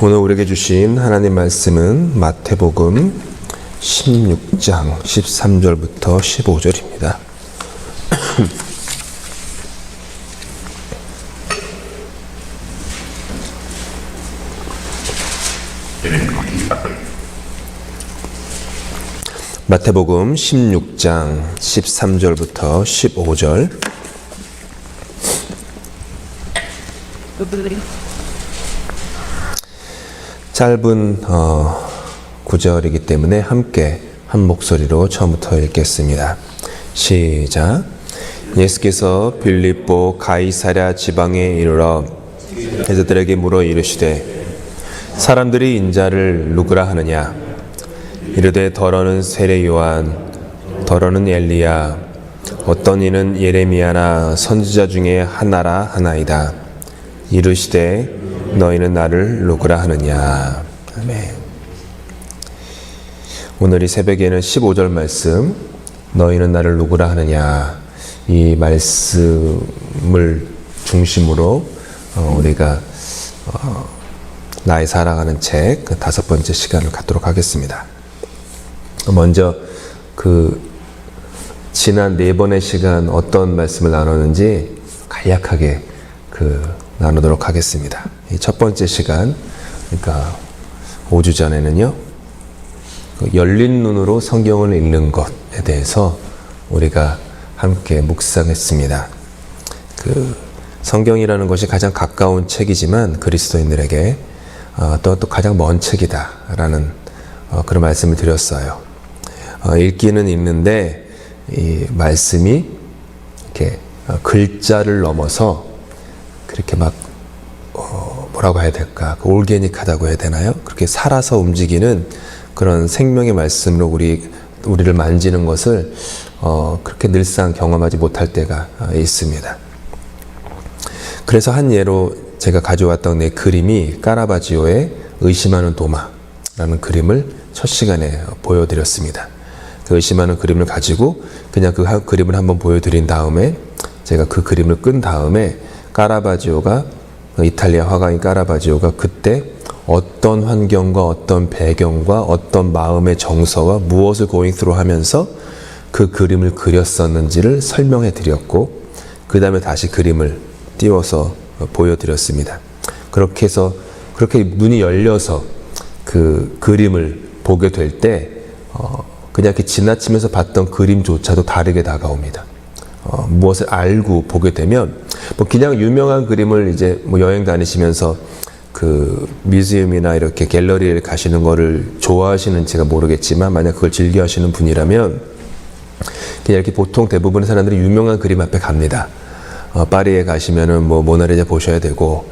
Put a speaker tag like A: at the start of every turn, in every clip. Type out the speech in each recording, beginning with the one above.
A: 오늘 우리에게 주신 하나님 말씀은 마태복음 16장 13절부터 15절입니다. 마태복음 16장 13절부터 15절. 짧은 구절이기 때문에 함께 한 목소리로 처음부터 읽겠습니다. 시작. 예수께서 빌립보 가이사랴 지방에 이르러 제자들에게 물어 이르시되 사람들이 인자를 누구라 하느냐? 이르되 더러는 세례 요한, 더러는 엘리야, 어떤 이는 예레미야나 선지자 중에 하나라 하나이다. 이르시되 너희는 나를 누구라 하느냐? 아멘. 오늘 이 새벽에는 15절 말씀, 너희는 나를 누구라 하느냐, 이 말씀을 중심으로 우리가 나의 살아가는 책 그 5번째 시간을 갖도록 하겠습니다. 먼저 지난 4번의 시간 어떤 말씀을 나눴는지 간략하게 나누도록 하겠습니다. 이 첫 번째 시간, 그러니까 5주 전에는요, 열린 눈으로 성경을 읽는 것에 대해서 우리가 함께 묵상했습니다. 성경이라는 것이 가장 가까운 책이지만 그리스도인들에게 또 가장 먼 책이다라는 그런 말씀을 드렸어요. 읽기는 읽는데 이 말씀이 이렇게 글자를 넘어서 그렇게 막 뭐라고 해야 될까? 올게닉하다고 해야 되나요? 그렇게 살아서 움직이는 그런 생명의 말씀으로 우리를 만지는 것을 그렇게 늘상 경험하지 못할 때가 있습니다. 그래서 한 예로 제가 가져왔던 내 그림이 카라바지오의 의심하는 도마라는 그림을 첫 시간에 보여드렸습니다. 그 의심하는 그림을 가지고 그냥 그 그림을 한번 보여드린 다음에 제가 그 그림을 끈 다음에 카라바지오가, 이탈리아 화가인 카라바지오가 그때 어떤 환경과 어떤 배경과 어떤 마음의 정서와 무엇을 going through 하면서 그 그림을 그렸었는지를 설명해 드렸고, 그 다음에 다시 그림을 띄워서 보여드렸습니다. 그렇게 해서 그렇게 눈이 열려서 그 그림을 보게 될 때 그냥 이렇게 지나치면서 봤던 그림조차도 다르게 다가옵니다. 무엇을 알고 보게 되면 그냥 유명한 그림을 이제 여행 다니시면서 그 뮤지엄이나 이렇게 갤러리를 가시는 거를 좋아하시는지가 모르겠지만, 만약 그걸 즐겨 하시는 분이라면 그냥 이렇게 보통 대부분의 사람들이 유명한 그림 앞에 갑니다. 파리에 가시면은 모나리자 보셔야 되고,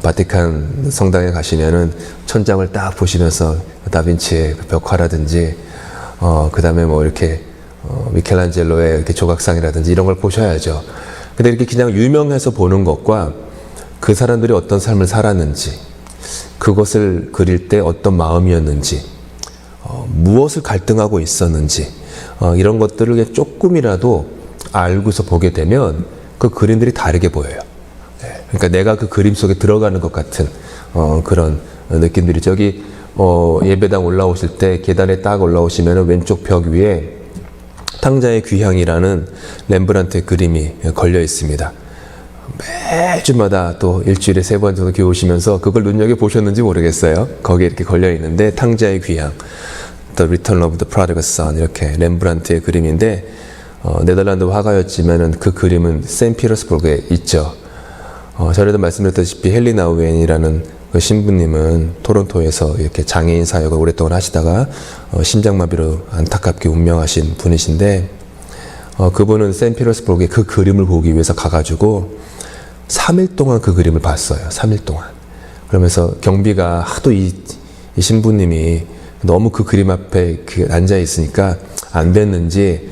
A: 바티칸 성당에 가시면은 천장을 딱 보시면서 다빈치의 벽화라든지, 그 다음에 이렇게 미켈란젤로의 이렇게 조각상이라든지 이런 걸 보셔야죠. 근데 이렇게 그냥 유명해서 보는 것과 그 사람들이 어떤 삶을 살았는지, 그것을 그릴 때 어떤 마음이었는지, 무엇을 갈등하고 있었는지, 이런 것들을 조금이라도 알고서 보게 되면 그 그림들이 다르게 보여요. 그러니까 내가 그 그림 속에 들어가는 것 같은 그런 느낌들이, 저기 예배당 올라오실 때 계단에 딱 올라오시면 왼쪽 벽 위에 탕자의 귀향이라는 렘브란트의 그림이 걸려 있습니다. 매주마다 또 일주일에 3번 정도 교회 오시면서 그걸 눈여겨보셨는지 모르겠어요. 거기에 이렇게 걸려 있는데, 탕자의 귀향, The Return of the Prodigal Son, 이렇게 렘브란트의 그림인데, 네덜란드 화가였지만은 그 그림은 세인트피터스부르크에 있죠. 전에도 말씀드렸다시피 헨리 나우엔이라는 그 신부님은 토론토에서 이렇게 장애인 사역을 오랫동안 하시다가 심장마비로 안타깝게 운명하신 분이신데, 그분은 세인트피터스부르크에 그 그림을 보기 위해서 가가지고 3일 동안 그 그림을 봤어요. 3일 동안. 그러면서 경비가 하도 이 신부님이 너무 그 그림 앞에 앉아 있으니까 안 됐는지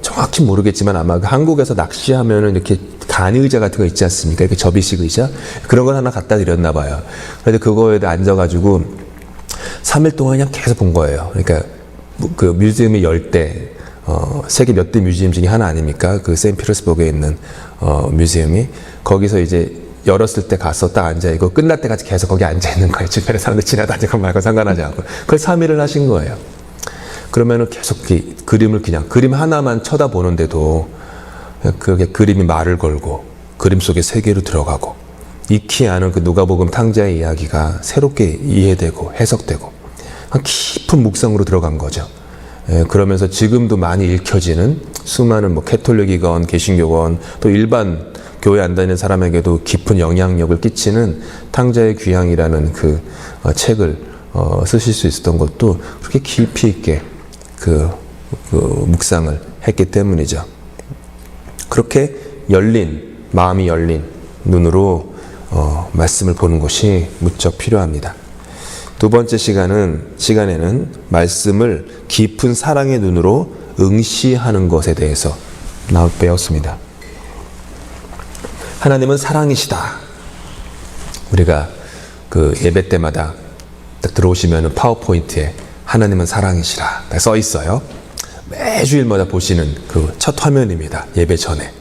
A: 정확히 모르겠지만 아마 한국에서 낚시하면은 이렇게 간이 의자 같은 거 있지 않습니까? 이렇게 접이식 의자? 그런 걸 하나 갖다 드렸나 봐요. 그런데 그거에 앉아가지고 3일 동안 그냥 계속 본 거예요. 그러니까 그 뮤지엄이 열 때, 세계 몇 대 뮤지엄 중에 하나 아닙니까? 그 세인트피터스버그에 있는 뮤지엄이. 거기서 이제 열었을 때 가서 딱 앉아있고 끝날 때까지 계속 거기 앉아있는 거예요. 주변에 사람들 지나다니고 말고 상관하지 않고. 그걸 3일을 하신 거예요. 그러면은 계속 그림을 그냥 그림 하나만 쳐다보는데도 그게 그림이 말을 걸고 그림 속의 세계로 들어가고 익히 아는 그 누가복음 탕자의 이야기가 새롭게 이해되고 해석되고 깊은 묵상으로 들어간 거죠. 그러면서 지금도 많이 읽혀지는 수많은 뭐 캐톨릭이건 개신교건 또 일반 교회 안 다니는 사람에게도 깊은 영향력을 끼치는 탕자의 귀향이라는 그 책을 쓰실 수 있었던 것도 그렇게 깊이 있게 그 묵상을 했기 때문이죠. 그렇게 마음이 열린 눈으로 말씀을 보는 것이 무척 필요합니다. 두 번째 시간에는 말씀을 깊은 사랑의 눈으로 응시하는 것에 대해서 배웠습니다. 하나님은 사랑이시다. 우리가 그 예배 때마다 딱 들어오시면 파워포인트에 하나님은 사랑이시라 써 있어요. 매주일마다 보시는 그 첫 화면입니다. 예배 전에.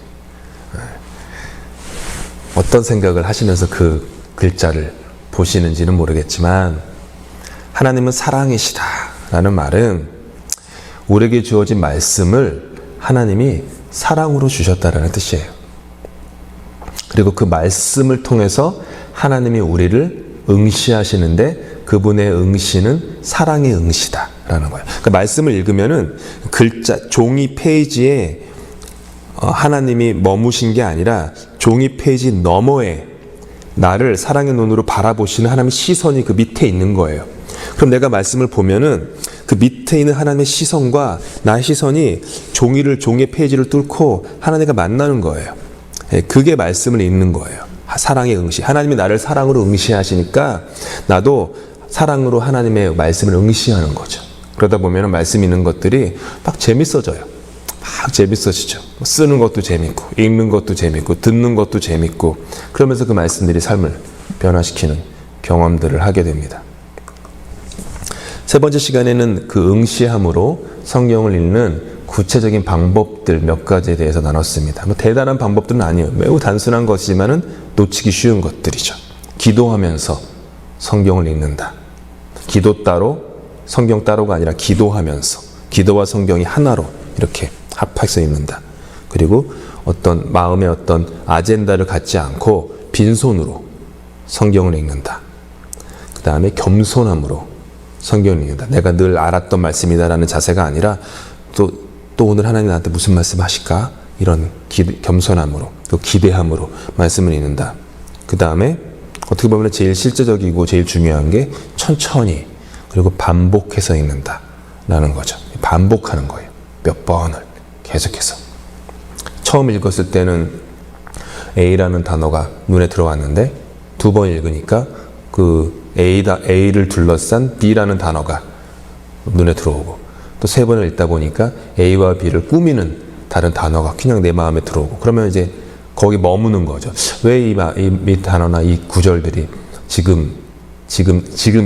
A: 어떤 생각을 하시면서 그 글자를 보시는지는 모르겠지만 하나님은 사랑이시다 라는 말은 우리에게 주어진 말씀을 하나님이 사랑으로 주셨다라는 뜻이에요. 그리고 그 말씀을 통해서 하나님이 우리를 응시하시는데 그분의 응시는 사랑의 응시다라는 거예요. 그 말씀을 읽으면은 종이 페이지에 하나님이 머무신 게 아니라 종이 페이지 너머에 나를 사랑의 눈으로 바라보시는 하나님의 시선이 그 밑에 있는 거예요. 그럼 내가 말씀을 보면은 그 밑에 있는 하나님의 시선과 나의 시선이 종이의 페이지를 뚫고 하나님과 만나는 거예요. 그게 말씀을 읽는 거예요. 사랑의 응시. 하나님이 나를 사랑으로 응시하시니까 나도 사랑으로 하나님의 말씀을 응시하는 거죠. 그러다 보면 말씀 있는 것들이 막 재밌어져요. 막 재밌어지죠. 쓰는 것도 재밌고 읽는 것도 재밌고 듣는 것도 재밌고 그러면서 그 말씀들이 삶을 변화시키는 경험들을 하게 됩니다. 세 번째 시간에는 그 응시함으로 성경을 읽는 구체적인 방법들 몇 가지에 대해서 나눴습니다. 뭐 대단한 방법들은 아니에요. 매우 단순한 것이지만은 놓치기 쉬운 것들이죠. 기도하면서 성경을 읽는다. 기도 따로, 성경 따로가 아니라 기도하면서 기도와 성경이 하나로 이렇게 합해서 읽는다. 그리고 어떤 마음의 어떤 아젠다를 갖지 않고 빈손으로 성경을 읽는다. 그 다음에 겸손함으로 성경을 읽는다. 내가 늘 알았던 말씀이다라는 자세가 아니라 또 오늘 하나님 나한테 무슨 말씀 하실까? 이런 겸손함으로 또 기대함으로 말씀을 읽는다. 그 다음에 어떻게 보면 제일 실제적이고 제일 중요한 게 천천히 그리고 반복해서 읽는다 라는 거죠. 반복하는 거예요. 몇 번을 계속해서. 처음 읽었을 때는 A라는 단어가 눈에 들어왔는데 두 번 읽으니까 그 A를 둘러싼 B라는 단어가 눈에 들어오고 또 세 번을 읽다 보니까 A와 B를 꾸미는 다른 단어가 그냥 내 마음에 들어오고 그러면 이제 거기 머무는 거죠. 왜 이 단어나 이 구절들이 지금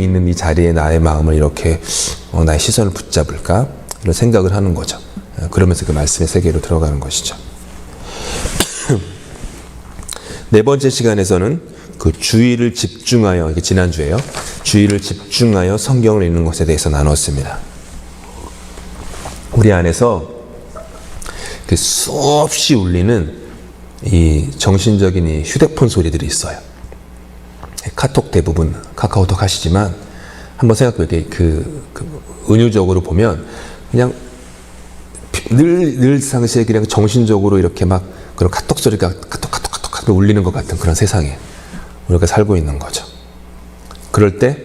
A: 있는 이 자리에 나의 마음을 이렇게 나의 시선을 붙잡을까? 이런 생각을 하는 거죠. 그러면서 그 말씀의 세계로 들어가는 것이죠. 네 번째 시간에서는 그 주의를 집중하여, 이게 지난주에요. 주의를 집중하여 성경을 읽는 것에 대해서 나눴습니다. 우리 안에서 그 수없이 울리는 이 정신적인 이 휴대폰 소리들이 있어요. 카톡 대부분 카카오톡 하시지만 한번 생각해볼게요. 은유적으로 보면 그냥 늘 상시에 그냥 정신적으로 이렇게 막 그런 카톡 소리가 카톡 울리는 것 같은 그런 세상에 우리가 살고 있는 거죠. 그럴 때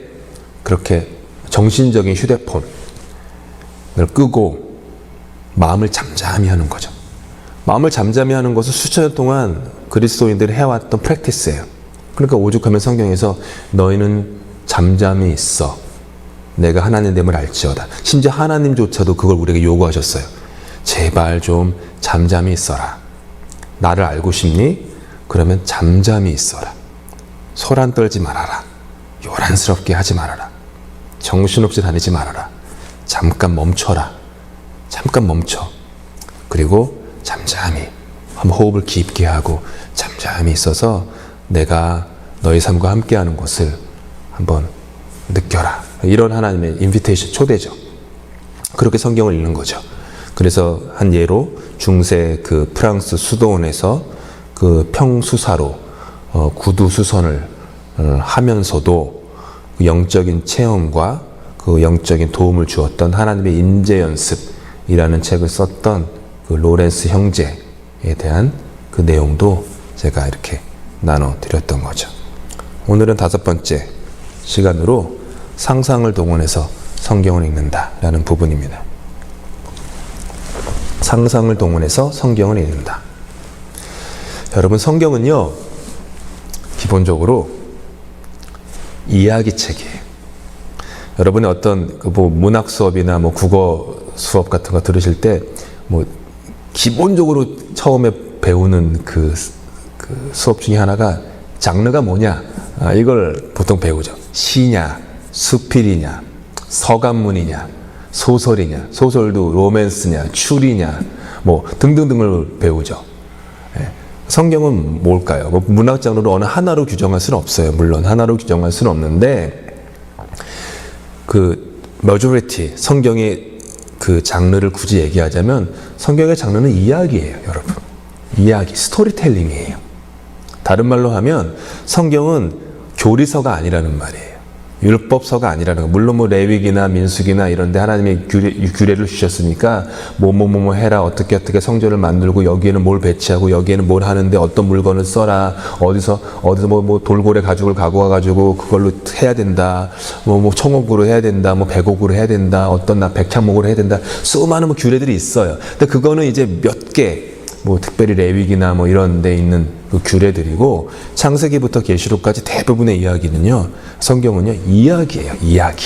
A: 그렇게 정신적인 휴대폰을 끄고 마음을 잠잠히 하는 거죠. 마음을 잠잠히 하는 것은 수천 년 동안 그리스도인들이 해왔던 프랙티스예요. 그러니까 오죽하면 성경에서 너희는 잠잠히 있어. 내가 하나님 됨을 알지어다. 심지어 하나님조차도 그걸 우리에게 요구하셨어요. 제발 좀 잠잠히 있어라. 나를 알고 싶니? 그러면 잠잠히 있어라. 소란 떨지 말아라. 요란스럽게 하지 말아라. 정신없이 다니지 말아라. 잠깐 멈춰라. 잠깐 멈춰. 그리고 잠잠히 한번 호흡을 깊게 하고 잠잠히 있어서 내가 너희 삶과 함께하는 것을 한번 느껴라. 이런 하나님의 인비테이션, 초대죠. 그렇게 성경을 읽는 거죠. 그래서 한 예로 중세 그 프랑스 수도원에서 그 평수사로 구두 수선을 하면서도 그 영적인 체험과 그 영적인 도움을 주었던 하나님의 인재 연습이라는 책을 썼던 그 로렌스 형제에 대한 그 내용도 제가 이렇게 나눠드렸던 거죠. 오늘은 5번째 시간으로 상상을 동원해서 성경을 읽는다라는 부분입니다. 상상을 동원해서 성경을 읽는다. 여러분, 성경은요, 기본적으로 이야기책이에요. 여러분의 어떤 뭐 문학 수업이나 뭐 국어 수업 같은 거 들으실 때 뭐 기본적으로 처음에 배우는 그 수업 중에 하나가 장르가 뭐냐? 이걸 보통 배우죠. 시냐, 수필이냐, 서간문이냐, 소설이냐, 소설도 로맨스냐, 추리냐, 뭐 등등등을 배우죠. 성경은 뭘까요? 뭐 문학 장르로 어느 하나로 규정할 수는 없어요. 물론 하나로 규정할 수는 없는데 그 majority 성경의 그 장르를 굳이 얘기하자면 성경의 장르는 이야기예요, 여러분. 이야기, 스토리텔링이에요. 다른 말로 하면 성경은 교리서가 아니라는 말이에요. 율법서가 아니라는 거. 물론 뭐 레위기나 민수기나 이런 데 하나님의 규례를 주셨으니까 뭐뭐뭐 해라, 어떻게 성전을 만들고 여기에는 뭘 배치하고 여기에는 뭘 하는데 어떤 물건을 써라, 어디서 뭐 돌고래 가죽을 가고 와가지고 그걸로 해야 된다, 뭐 청옥으로 해야 된다, 뭐 백옥으로 해야 된다, 어떤 백향목으로 해야 된다, 수많은 뭐 규례들이 있어요. 근데 그거는 이제 몇 개, 뭐 특별히 레위기나 뭐 이런 데 있는 그 규례들이고, 창세기부터 계시록까지 대부분의 이야기는요, 성경은요, 이야기예요. 이야기.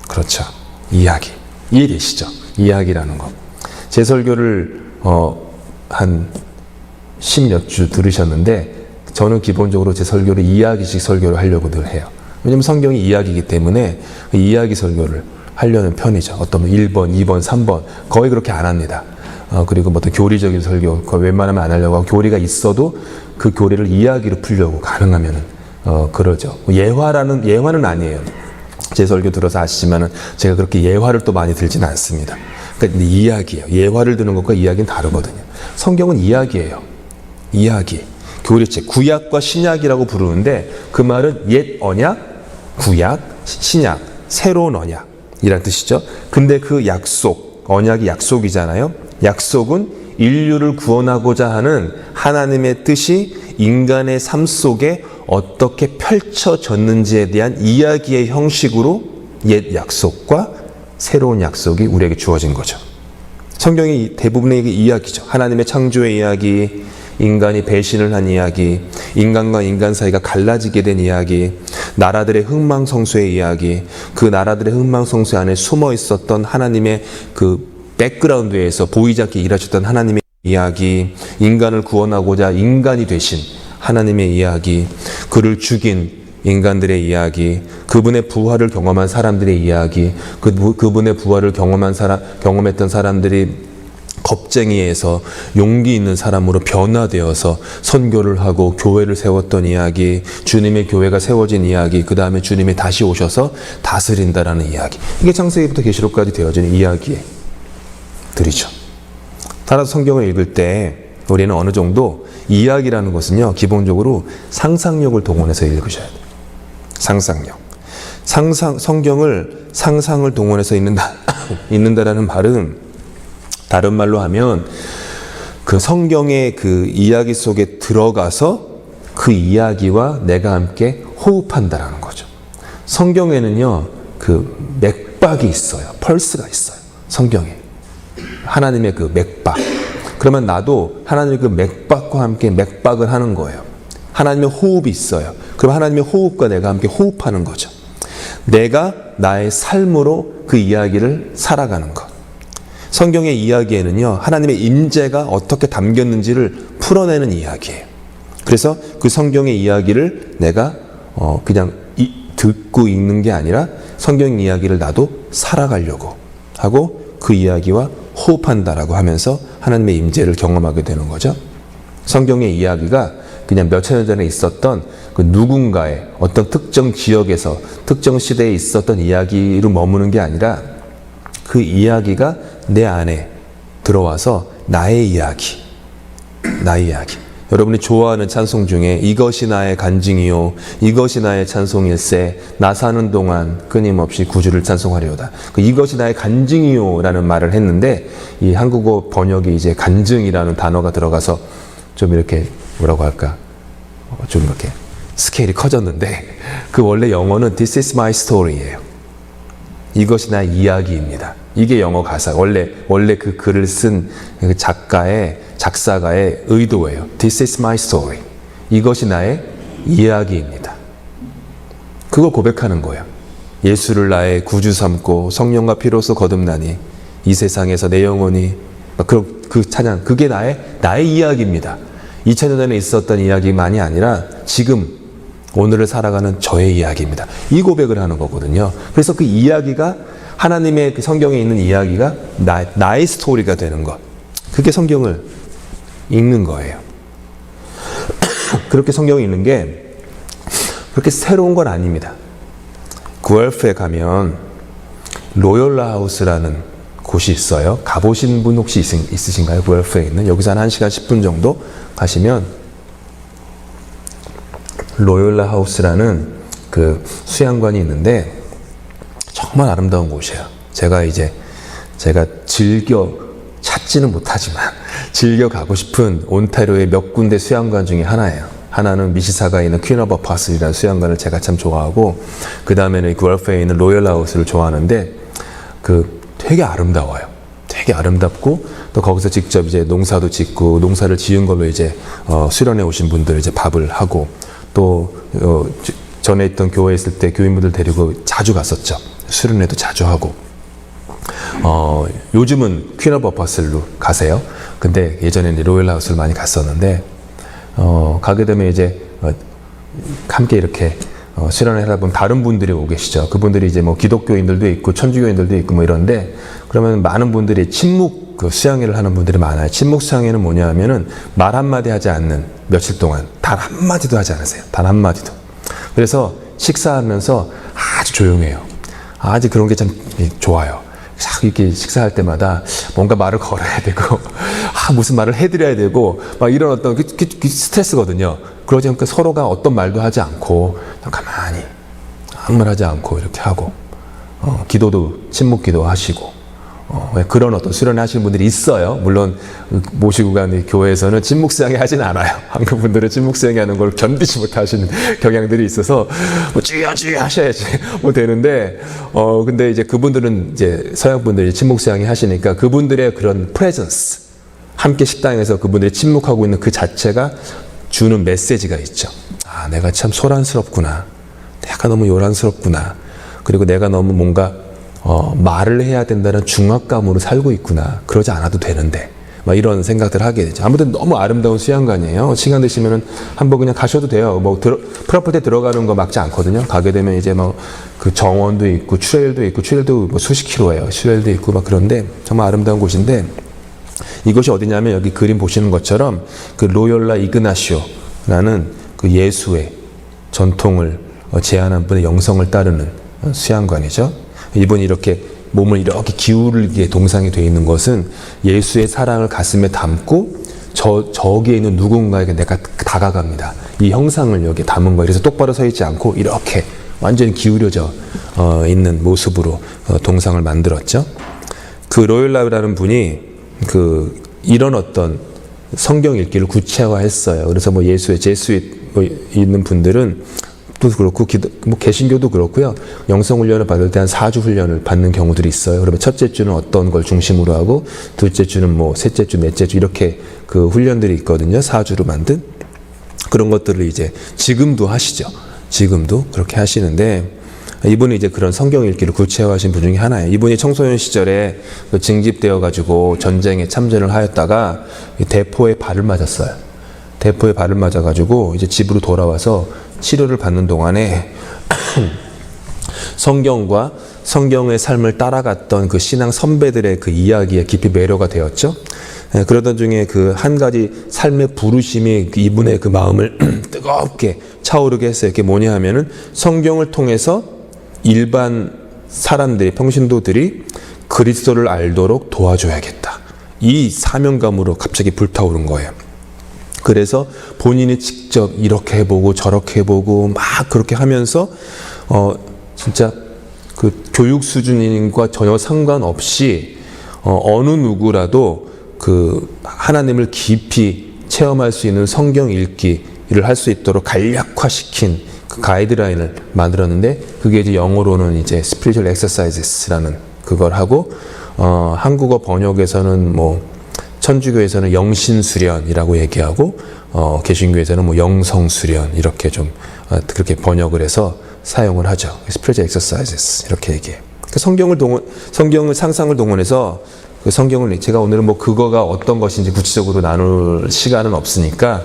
A: 그렇죠. 이야기. 이해되시죠? 이야기라는 거. 제 설교를 한 10몇 주 들으셨는데 저는 기본적으로 제 설교를 이야기식 설교를 하려고 늘 해요. 왜냐면 성경이 이야기이기 때문에 그 이야기 설교를 하려는 편이죠. 어떤 1번, 2번, 3번 거의 그렇게 안 합니다. 그리고 뭐 어떤 교리적인 설교, 웬만하면 안 하려고 하고, 교리가 있어도 그 교리를 이야기로 풀려고 가능하면은, 그러죠. 예화는 아니에요. 제 설교 들어서 아시지만은 제가 그렇게 예화를 또 많이 들지는 않습니다. 그러니까 이야기예요. 예화를 드는 것과 이야기는 다르거든요. 성경은 이야기예요. 이야기. 교리책. 구약과 신약이라고 부르는데 그 말은 옛 언약, 구약, 신약, 새로운 언약이란 뜻이죠. 근데 그 약속, 언약이 약속이잖아요. 약속은 인류를 구원하고자 하는 하나님의 뜻이 인간의 삶 속에 어떻게 펼쳐졌는지에 대한 이야기의 형식으로 옛 약속과 새로운 약속이 우리에게 주어진 거죠. 성경이 대부분의 이야기죠. 하나님의 창조의 이야기, 인간이 배신을 한 이야기, 인간과 인간 사이가 갈라지게 된 이야기, 나라들의 흥망성쇠의 이야기, 그 나라들의 흥망성쇠 안에 숨어 있었던 하나님의 그 백그라운드에서 보이지 않게 일하셨던 하나님의 이야기, 인간을 구원하고자 인간이 되신 하나님의 이야기, 그를 죽인 인간들의 이야기, 그분의 부활을 경험한 사람들의 이야기, 그분의 부활을 경험했던 사람들이 겁쟁이에서 용기 있는 사람으로 변화되어서 선교를 하고 교회를 세웠던 이야기, 주님의 교회가 세워진 이야기, 그 다음에 주님이 다시 오셔서 다스린다라는 이야기. 이게 창세기부터 계시록까지 되어진 이야기들이죠. 따라서 성경을 읽을 때 우리는 어느 정도 이야기라는 것은요, 기본적으로 상상력을 동원해서 읽으셔야 돼요. 상상력. 성경을 상상을 동원해서 읽는다라는 말은 다른 말로 하면 그 성경의 그 이야기 속에 들어가서 그 이야기와 내가 함께 호흡한다라는 거죠. 성경에는요, 그 맥박이 있어요. 펄스가 있어요. 성경에. 하나님의 그 맥박. 그러면 나도 하나님의 그 맥박과 함께 맥박을 하는 거예요. 하나님의 호흡이 있어요. 그럼 하나님의 호흡과 내가 함께 호흡하는 거죠. 내가 나의 삶으로 그 이야기를 살아가는 것. 성경의 이야기에는요, 하나님의 임재가 어떻게 담겼는지를 풀어내는 이야기예요. 그래서 그 성경의 이야기를 내가 그냥 듣고 읽는 게 아니라 성경 이야기를 나도 살아가려고 하고 그 이야기와 호흡한다라고 하면서 하나님의 임재를 경험하게 되는 거죠. 성경의 이야기가 그냥 몇천 년 전에 있었던 그 누군가의 어떤 특정 지역에서 특정 시대에 있었던 이야기로 머무는 게 아니라 그 이야기가 내 안에 들어와서 나의 이야기. 여러분이 좋아하는 찬송 중에 이것이 나의 간증이요 이것이 나의 찬송일세 나 사는 동안 끊임없이 구주를 찬송하리오다. 그 이것이 나의 간증이요 라는 말을 했는데 이 한국어 번역이 이제 간증이라는 단어가 들어가서 좀 이렇게 뭐라고 할까 좀 이렇게 스케일이 커졌는데 그 원래 영어는 This is my story예요. 이것이 나의 이야기입니다. 이게 영어 가사. 원래 그 글을 쓴 그 작사가의 의도예요. This is my story. 이것이 나의 이야기입니다. 그걸 고백하는 거예요. 예수를 나의 구주 삼고 성령과 피로써 거듭나니 이 세상에서 내 영혼이 그 찬양 그게 나의 이야기입니다. 2000년 전에 있었던 이야기만이 아니라 지금 오늘을 살아가는 저의 이야기입니다. 이 고백을 하는 거거든요. 그래서 그 이야기가 하나님의 그 성경에 있는 이야기가 나의 스토리가 되는 것. 그게 성경을 읽는 거예요. 그렇게 성경을 읽는 게 그렇게 새로운 건 아닙니다. 구엘프에 가면 로열라 하우스라는 곳이 있어요. 가보신 분 혹시 있으신가요? 구엘프에 있는. 여기서 한 1시간 10분 정도 가시면 로열라 하우스라는 그 수양관이 있는데 정말 아름다운 곳이에요. 제가 즐겨 찾지는 못하지만 즐겨 가고 싶은 온타리오의 몇 군데 수양관 중에 하나예요. 하나는 미시사가에 있는 퀸 오브 파슬이라는 수양관을 제가 참 좋아하고 그 다음에는 구엘프에 있는 로열 하우스를 좋아하는데 되게 아름다워요. 되게 아름답고 또 거기서 직접 이제 농사도 짓고 농사를 지은 걸로 이제 수련회 오신 분들 이제 밥을 하고 또 전에 있던 교회에 있을 때 교인분들 데리고 자주 갔었죠. 수련회도 자주 하고 요즘은 퀸 오브 파슬로 가세요. 근데 예전에는 로열 하우스를 많이 갔었는데 가게 되면 이제 함께 이렇게 수련회 하다 보면 다른 분들이 오고 계시죠. 그분들이 이제 뭐 기독교인들도 있고 천주교인들도 있고 뭐 이런데 그러면 많은 분들이 침묵 수양회를 하는 분들이 많아요. 침묵 수양회는 뭐냐 하면은 말 한마디 하지 않는 며칠 동안 단 한마디도 하지 않으세요. 단 한마디도. 그래서 식사하면서 아주 조용해요. 아주 그런 게 참 좋아요. 자꾸 이렇게 식사할 때마다 뭔가 말을 걸어야 되고, 무슨 말을 해드려야 되고, 막 이런 어떤 스트레스거든요. 그러지 않고 서로가 어떤 말도 하지 않고, 가만히, 아무 말 하지 않고 이렇게 하고, 기도도, 침묵 기도 하시고, 그런 어떤 수련회 하시는 분들이 있어요. 물론, 모시고 가는 교회에서는 침묵 수양회 하진 않아요. 한국 분들은 침묵 수양회 하는 걸 견디지 못하시는 경향들이 있어서, 쭈여 하셔야지, 되는데, 근데 이제 그분들은 이제 서양 분들이 침묵 수양회 하시니까 그분들의 그런 프레전스, 함께 식당에서 그분들이 침묵하고 있는 그 자체가 주는 메시지가 있죠. 내가 참 소란스럽구나. 내가 너무 요란스럽구나. 그리고 내가 너무 뭔가, 말을 해야 된다는 중압감으로 살고 있구나. 그러지 않아도 되는데. 막 이런 생각들을 하게 되죠. 아무튼 너무 아름다운 수양관이에요. 시간 되시면은 한번 그냥 가셔도 돼요. 프라프테 들어가는 거 막지 않거든요. 가게 되면 이제 그 정원도 있고, 트레일도 수십 킬로예요. 트레일도 있고 막 그런데 정말 아름다운 곳인데 이곳이 어디냐면 여기 그림 보시는 것처럼 그 로열라 이그나시오라는 그 예수의 전통을 제안한 분의 영성을 따르는 수양관이죠. 이분이 이렇게 몸을 이렇게 기울게 동상이 되어 있는 것은 예수의 사랑을 가슴에 담고 저기에 있는 누군가에게 내가 다가갑니다. 이 형상을 여기 담은 거예요. 그래서 똑바로 서 있지 않고 이렇게 완전히 기울여져 있는 모습으로 동상을 만들었죠. 그 로열라라는 분이 이런 어떤 성경 읽기를 구체화했어요. 그래서 예수의 제수잇 있는 분들은 또 그렇고 개신교도 그렇고요. 영성 훈련을 받을 때 한 4주 훈련을 받는 경우들이 있어요. 그러면 첫째 주는 어떤 걸 중심으로 하고 둘째 주는 셋째 주, 넷째 주 이렇게 그 훈련들이 있거든요. 4주로 만든 그런 것들을 이제 지금도 하시죠. 지금도 그렇게 하시는데 이분이 이제 그런 성경 읽기를 구체화하신 분 중에 하나예요. 이분이 청소년 시절에 징집되어 가지고 전쟁에 참전을 하였다가 대포에 발을 맞았어요. 대포에 발을 맞아가지고 이제 집으로 돌아와서 치료를 받는 동안에 성경과 성경의 삶을 따라갔던 그 신앙 선배들의 그 이야기에 깊이 매료가 되었죠. 그러던 중에 그 한 가지 삶의 부르심이 이분의 그 마음을 뜨겁게 차오르게 했어요. 그게 뭐냐 하면은 성경을 통해서 일반 사람들이, 평신도들이 그리스도를 알도록 도와줘야겠다. 이 사명감으로 갑자기 불타오른 거예요. 그래서 본인이 직접 이렇게 해보고 저렇게 해보고 막 그렇게 하면서 진짜 그 교육 수준과 전혀 상관없이 어느 누구라도 그 하나님을 깊이 체험할 수 있는 성경 읽기를 할 수 있도록 간략화시킨 그 가이드라인을 만들었는데, 그게 이제 영어로는 이제 Spiritual Exercises라는 그걸 하고, 한국어 번역에서는 뭐 천주교에서는 영신수련이라고 얘기하고, 개신교에서는 뭐 영성수련 이렇게 좀 그렇게 번역을 해서 사용을 하죠. Spiritual Exercises 이렇게 얘기해요. 성경을 상상을 동원해서 그 성경을, 제가 오늘은 뭐 그거가 어떤 것인지 구체적으로 나눌 시간은 없으니까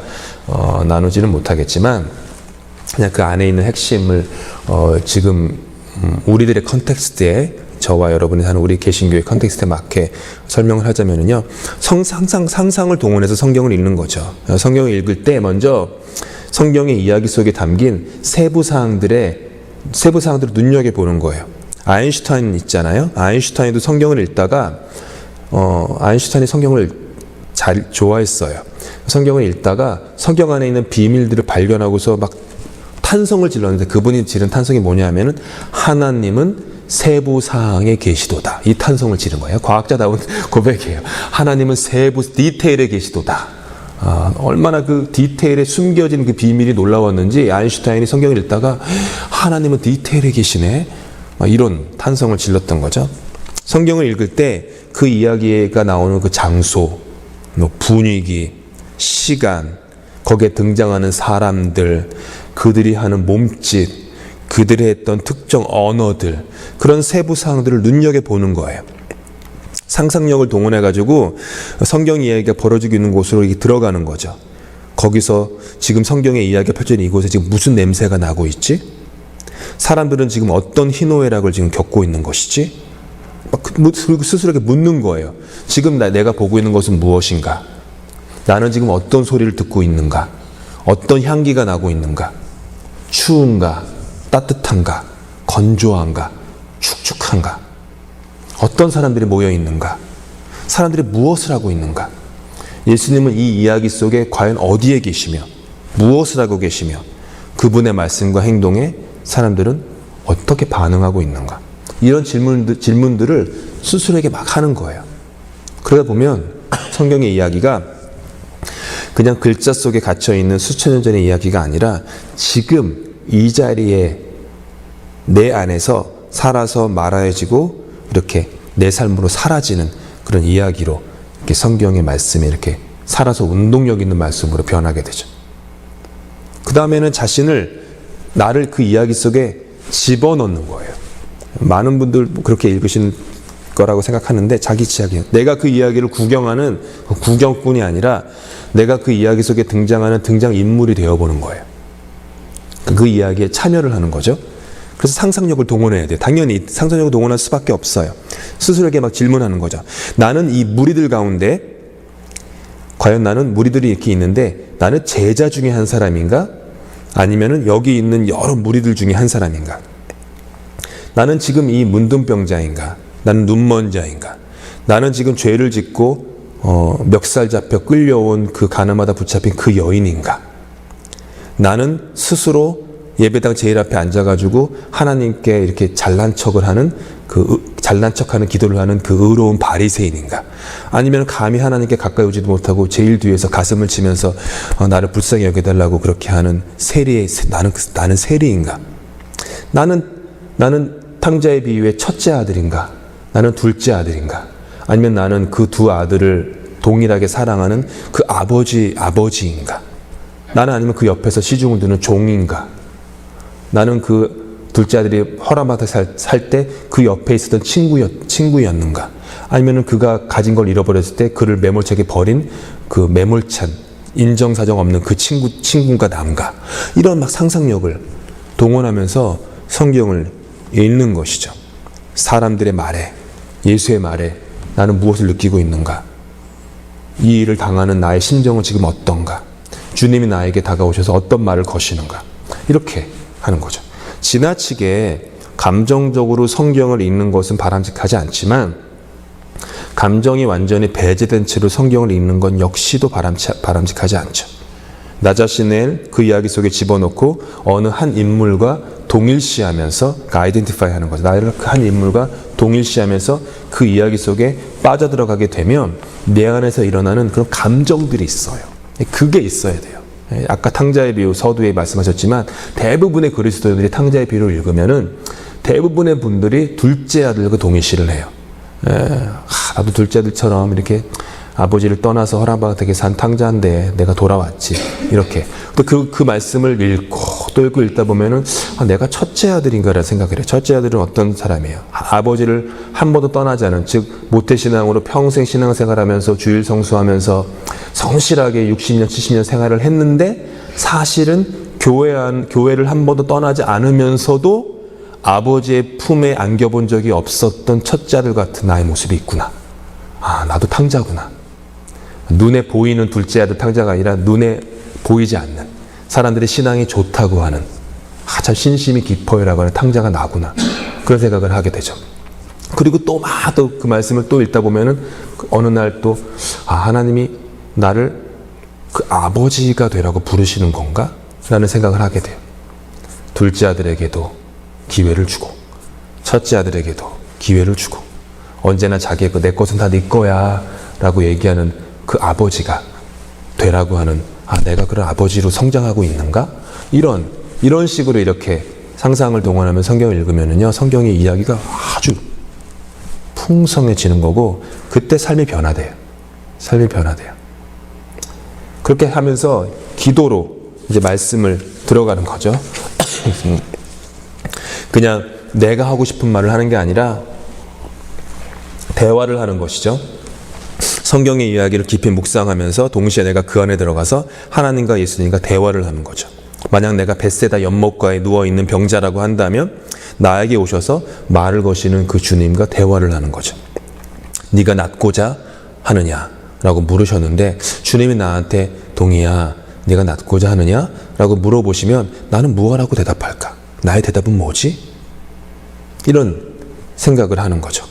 A: 나누지는 못하겠지만, 그냥 그 안에 있는 핵심을 지금 우리들의 컨텍스트에, 저와 여러분이 사는 우리 개신교의 컨텍스트에 맞게 설명을 하자면은요, 상상을 동원해서 성경을 읽는 거죠. 성경을 읽을 때 먼저 성경의 이야기 속에 담긴 세부 사항들을 눈여겨보는 거예요. 아인슈타인 있잖아요. 아인슈타인도 성경을 읽다가 아인슈타인이 성경을 잘 좋아했어요. 성경을 읽다가 성경 안에 있는 비밀들을 발견하고서 막 탄성을 질렀는데, 그분이 지른 탄성이 뭐냐 하면은 하나님은 세부 사항에 계시도다. 이 탄성을 지른 거예요. 과학자다운 고백이에요. 하나님은 세부 디테일에 계시도다. 얼마나 그 디테일에 숨겨진 그 비밀이 놀라웠는지 아인슈타인이 성경을 읽다가 하나님은 디테일에 계시네, 이런 탄성을 질렀던 거죠. 성경을 읽을 때 그 이야기가 나오는 그 장소, 분위기, 시간, 거기에 등장하는 사람들, 그들이 하는 몸짓, 그들이 했던 특정 언어들, 그런 세부 사항들을 눈여겨보는 거예요. 상상력을 동원해가지고 성경 이야기가 벌어지고 있는 곳으로 들어가는 거죠. 거기서 지금 성경의 이야기가 펼쳐진 이곳에 지금 무슨 냄새가 나고 있지? 사람들은 지금 어떤 희노애락을 지금 겪고 있는 것이지? 스스로에게 묻는 거예요. 지금 내가 보고 있는 것은 무엇인가? 나는 지금 어떤 소리를 듣고 있는가? 어떤 향기가 나고 있는가? 추운가? 따뜻한가? 건조한가? 축축한가? 어떤 사람들이 모여 있는가? 사람들이 무엇을 하고 있는가? 예수님은 이 이야기 속에 과연 어디에 계시며 무엇을 하고 계시며 그분의 말씀과 행동에 사람들은 어떻게 반응하고 있는가? 이런 질문들을 스스로에게 막 하는 거예요. 그러다 보면 성경의 이야기가 그냥 글자 속에 갇혀있는 수천 년 전의 이야기가 아니라 지금 이 자리에 내 안에서 살아서 말하여지고 이렇게 내 삶으로 사라지는 그런 이야기로 이렇게 성경의 말씀이 이렇게 살아서 운동력 있는 말씀으로 변하게 되죠. 그 다음에는 나를 그 이야기 속에 집어넣는 거예요. 많은 분들 그렇게 읽으시는 거라고 생각하는데 자기 취향이에요. 내가 그 이야기를 구경하는 구경꾼이 아니라 내가 그 이야기 속에 등장하는 등장인물이 되어보는 거예요. 그 이야기에 참여를 하는 거죠. 그래서 상상력을 동원해야 돼요. 당연히 상상력을 동원할 수밖에 없어요. 스스로에게 막 질문하는 거죠. 나는 이 무리들 가운데 과연 나는 무리들이 이렇게 있는데 나는 제자 중에 한 사람인가? 아니면은 여기 있는 여러 무리들 중에 한 사람인가? 나는 지금 이 문둥병자인가? 나는 눈먼 자인가? 나는 지금 죄를 짓고 멱살 잡혀 끌려온 그 가늠하다 붙잡힌 그 여인인가? 나는 스스로 예배당 제일 앞에 앉아가지고 하나님께 이렇게 잘난 척하는 기도를 하는 그 의로운 바리새인인가? 아니면 감히 하나님께 가까이 오지도 못하고 제일 뒤에서 가슴을 치면서 나를 불쌍히 여겨달라고 그렇게 하는 나는 세리인가? 나는 탕자의 비유의 첫째 아들인가? 나는 둘째 아들인가? 아니면 나는 그 두 아들을 동일하게 사랑하는 그 아버지인가? 나는 아니면 그 옆에서 시중을 두는 종인가? 나는 그 둘째 아들이 허람하다 살 때 그 옆에 있었던 친구였는가? 아니면 그가 가진 걸 잃어버렸을 때 그를 매몰차게 버린 그 매몰찬 인정사정 없는 그 친구가 남가? 이런 막 상상력을 동원하면서 성경을 읽는 것이죠. 사람들의 말에, 예수의 말에 나는 무엇을 느끼고 있는가? 이 일을 당하는 나의 심정은 지금 어떤가? 주님이 나에게 다가오셔서 어떤 말을 거시는가? 이렇게 하는 거죠. 지나치게 감정적으로 성경을 읽는 것은 바람직하지 않지만 감정이 완전히 배제된 채로 성경을 읽는 건 역시도 바람직하지 않죠. 나 자신을 그 이야기 속에 집어넣고 어느 한 인물과 동일시하면서 아이덴티파이 하는 거죠. 나를 그 한 인물과 동일시하면서 그 이야기 속에 빠져들어가게 되면 내 안에서 일어나는 그런 감정들이 있어요. 그게 있어야 돼요. 아까 탕자의 비유 서두에 말씀하셨지만 대부분의 그리스도인들이 탕자의 비유를 읽으면은 대부분의 분들이 둘째 아들과 동일시를 해요. 나도 둘째 아들처럼 이렇게 아버지를 떠나서 허람바닥에 산 탕자인데 내가 돌아왔지. 이렇게. 또 그 말씀을 읽고 또 읽다 보면은 내가 첫째 아들인가라 생각을 해요. 첫째 아들은 어떤 사람이에요? 아버지를 한 번도 떠나지 않은, 즉 모태신앙으로 평생 신앙생활하면서 주일 성수하면서 성실하게 60년, 70년 생활을 했는데 사실은 교회를 한 번도 떠나지 않으면서도 아버지의 품에 안겨본 적이 없었던 첫째 아들 같은 나의 모습이 있구나. 나도 탕자구나. 눈에 보이는 둘째 아들 탕자가 아니라 눈에 보이지 않는, 사람들이 신앙이 좋다고 하는, 참 신심이 깊어요라고 하는 탕자가 나구나. 그런 생각을 하게 되죠. 그리고 또 그 말씀을 또 읽다 보면은 어느 날 또 하나님이 나를 그 아버지가 되라고 부르시는 건가? 라는 생각을 하게 돼요. 둘째 아들에게도 기회를 주고 첫째 아들에게도 기회를 주고 언제나 자기의 내 것은 다 네 거야 라고 얘기하는 그 아버지가 되라고 하는, 내가 그런 아버지로 성장하고 있는가? 이런 식으로 이렇게 상상을 동원하면 성경을 읽으면은요, 성경의 이야기가 아주 풍성해지는 거고, 그때 삶이 변화돼요. 삶이 변화돼요. 그렇게 하면서 기도로 이제 말씀을 들어가는 거죠. 그냥 내가 하고 싶은 말을 하는 게 아니라 대화를 하는 것이죠. 성경의 이야기를 깊이 묵상하면서 동시에 내가 그 안에 들어가서 하나님과 예수님과 대화를 하는 거죠. 만약 내가 벳세다 연못가에 누워있는 병자라고 한다면 나에게 오셔서 말을 거시는 그 주님과 대화를 하는 거죠. 네가 낫고자 하느냐? 라고 물으셨는데 주님이 나한테 동희야, 네가 낫고자 하느냐? 라고 물어보시면 나는 무엇라고 대답할까? 나의 대답은 뭐지? 이런 생각을 하는 거죠.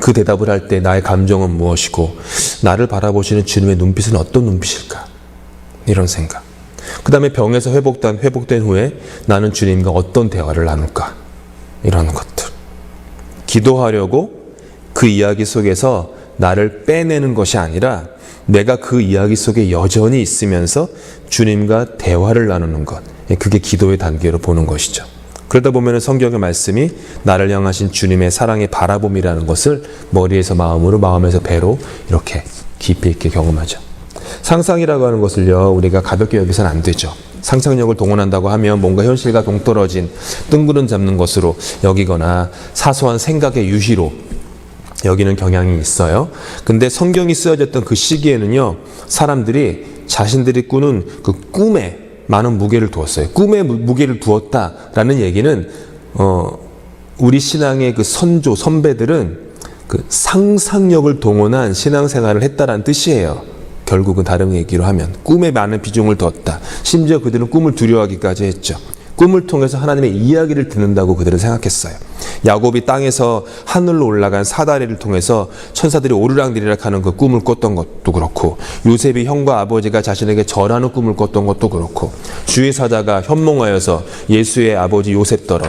A: 그 대답을 할 때 나의 감정은 무엇이고 나를 바라보시는 주님의 눈빛은 어떤 눈빛일까? 이런 생각. 그 다음에 병에서 회복된 후에 나는 주님과 어떤 대화를 나눌까? 이런 것들. 기도하려고 그 이야기 속에서 나를 빼내는 것이 아니라 내가 그 이야기 속에 여전히 있으면서 주님과 대화를 나누는 것. 그게 기도의 단계로 보는 것이죠. 그러다 보면 성경의 말씀이 나를 향하신 주님의 사랑의 바라봄이라는 것을 머리에서 마음으로, 마음에서 배로 이렇게 깊이 있게 경험하죠. 상상이라고 하는 것을요, 우리가 가볍게 여기서는 안 되죠. 상상력을 동원한다고 하면 뭔가 현실과 동떨어진 뜬구름 잡는 것으로 여기거나 사소한 생각의 유희로 여기는 경향이 있어요. 근데 성경이 쓰여졌던 그 시기에는요, 사람들이 자신들이 꾸는 그 꿈에 많은 무게를 두었어요. 꿈에 무게를 두었다라는 얘기는 우리 신앙의 그 선배들은 그 상상력을 동원한 신앙생활을 했다라는 뜻이에요. 결국은 다른 얘기로 하면 꿈에 많은 비중을 뒀다. 심지어 그들은 꿈을 두려워하기까지 했죠. 꿈을 통해서 하나님의 이야기를 듣는다고 그들은 생각했어요. 야곱이 땅에서 하늘로 올라간 사다리를 통해서 천사들이 오르락내리락 하는 그 꿈을 꿨던 것도 그렇고, 요셉이 형과 아버지가 자신에게 절하는 꿈을 꿨던 것도 그렇고, 주의 사자가 현몽하여서 예수의 아버지 요셉더러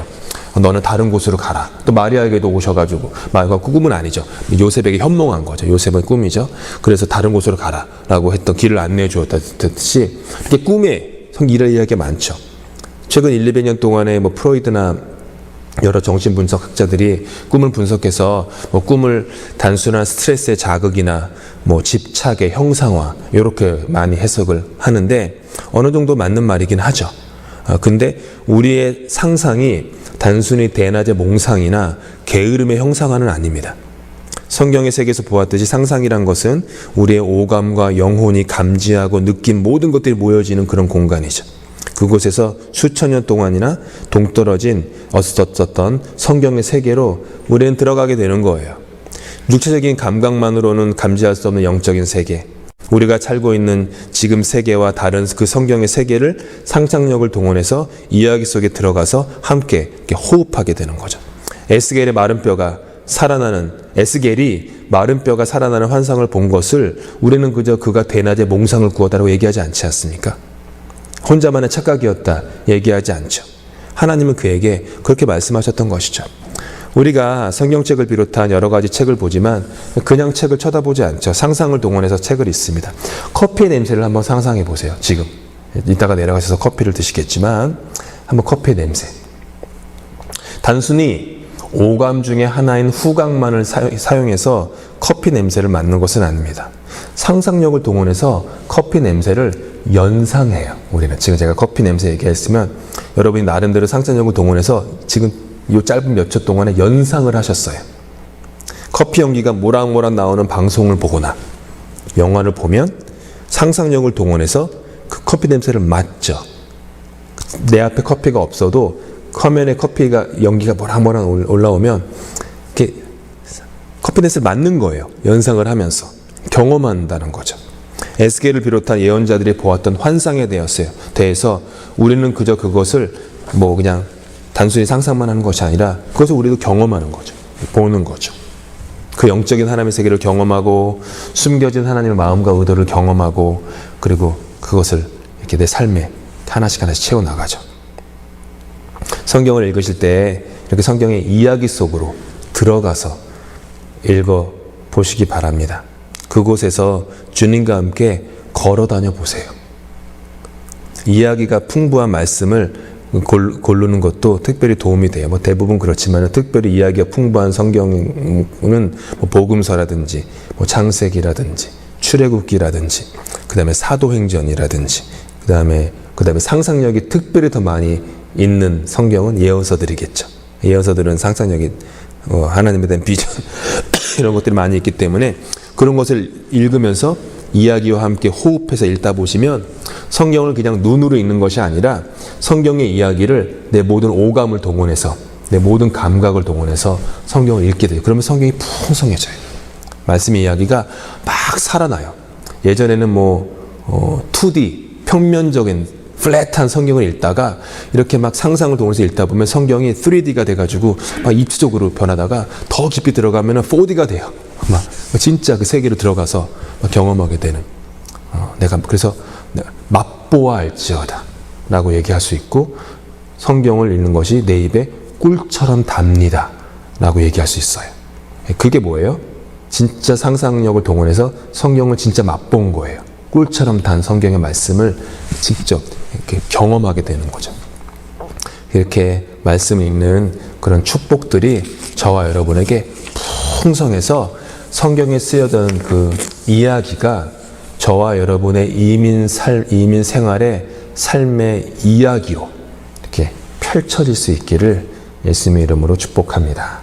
A: 너는 다른 곳으로 가라. 또 마리아에게도 오셔가지고, 그 꿈은 아니죠. 요셉에게 현몽한 거죠. 요셉은 꿈이죠. 그래서 다른 곳으로 가라 라고 했던, 길을 안내해 주었다듯이 이렇게 꿈에 이런 이야기가 많죠. 최근 100~200년 동안에 프로이드나 여러 정신분석학자들이 꿈을 분석해서 꿈을 단순한 스트레스의 자극이나 집착의 형상화, 이렇게 많이 해석을 하는데 어느 정도 맞는 말이긴 하죠. 근데 우리의 상상이 단순히 대낮의 몽상이나 게으름의 형상화는 아닙니다. 성경의 세계에서 보았듯이 상상이란 것은 우리의 오감과 영혼이 감지하고 느낀 모든 것들이 모여지는 그런 공간이죠. 그곳에서 수천 년 동안이나 동떨어진 어었던 성경의 세계로 우리는 들어가게 되는 거예요. 육체적인 감각만으로는 감지할 수 없는 영적인 세계, 우리가 살고 있는 지금 세계와 다른 그 성경의 세계를 상상력을 동원해서 이야기 속에 들어가서 함께 이렇게 호흡하게 되는 거죠. 에스겔의 마른 뼈가 살아나는, 에스겔이 마른 뼈가 살아나는 환상을 본 것을 우리는 그저 그가 대낮에 몽상을 꾸었다고 얘기하지 않지 않습니까? 혼자만의 착각이었다 얘기하지 않죠. 하나님은 그에게 그렇게 말씀하셨던 것이죠. 우리가 성경책을 비롯한 여러 가지 책을 보지만 그냥 책을 쳐다보지 않죠. 상상을 동원해서 책을 읽습니다. 커피의 냄새를 한번 상상해 보세요. 지금 이따가 내려가셔서 커피를 드시겠지만 한번 커피의 냄새. 단순히 오감 중에 하나인 후각만을 사용해서 커피 냄새를 맡는 것은 아닙니다. 상상력을 동원해서 커피 냄새를 연상해요. 우리는 지금 제가 커피 냄새 얘기했으면 여러분이 나름대로 상상력을 동원해서 지금 이 짧은 몇 초 동안에 연상을 하셨어요. 커피 연기가 모락모락 나오는 방송을 보거나 영화를 보면 상상력을 동원해서 그 커피 냄새를 맡죠. 내 앞에 커피가 없어도 화면에 커피가 연기가 모락모락 올라오면 이렇게 커피 냄새를 맡는 거예요. 연상을 하면서 경험한다는 거죠. 에스겔을 비롯한 예언자들이 보았던 환상에 대해서 우리는 그저 그것을 뭐 그냥 단순히 상상만 하는 것이 아니라 그것을 우리도 경험하는 거죠. 보는 거죠. 그 영적인 하나님의 세계를 경험하고 숨겨진 하나님의 마음과 의도를 경험하고 그리고 그것을 이렇게 내 삶에 하나씩 채워나가죠. 성경을 읽으실 때 이렇게 성경의 이야기 속으로 들어가서 읽어 보시기 바랍니다. 그곳에서 주님과 함께 걸어 다녀 보세요. 이야기가 풍부한 말씀을 고르는 것도 특별히 도움이 돼요. 뭐 대부분 그렇지만 특별히 이야기가 풍부한 성경은 뭐 복음서라든지 뭐 창세기라든지 출애굽기라든지 그다음에 사도행전이라든지 그다음에 상상력이 특별히 더 많이 있는 성경은 예언서들이겠죠. 예언서들은 상상력이 하나님에 대한 비전 이런 것들이 많이 있기 때문에 그런 것을 읽으면서 이야기와 함께 호흡해서 읽다 보시면 성경을 그냥 눈으로 읽는 것이 아니라 성경의 이야기를 내 모든 오감을 동원해서 내 모든 감각을 동원해서 성경을 읽게 돼요. 그러면 성경이 풍성해져요. 말씀의 이야기가 막 살아나요. 예전에는 2D 평면적인 플랫한 성경을 읽다가 이렇게 막 상상을 동원해서 읽다 보면 성경이 3D가 돼가지고 막 입체적으로 변하다가 더 깊이 들어가면 4D가 돼요. 막 진짜 그 세계로 들어가서 막 경험하게 되는. 그래서 맛보아 알지어다 라고 얘기할 수 있고 성경을 읽는 것이 내 입에 꿀처럼 답니다 라고 얘기할 수 있어요. 그게 뭐예요? 진짜 상상력을 동원해서 성경을 진짜 맛본 거예요. 꿀처럼 단 성경의 말씀을 직접 이렇게 경험하게 되는 거죠. 이렇게 말씀을 읽는 그런 축복들이 저와 여러분에게 풍성해서 성경에 쓰여던 그 이야기가 저와 여러분의 이민 생활의 삶의 이야기로 이렇게 펼쳐질 수 있기를 예수님의 이름으로 축복합니다.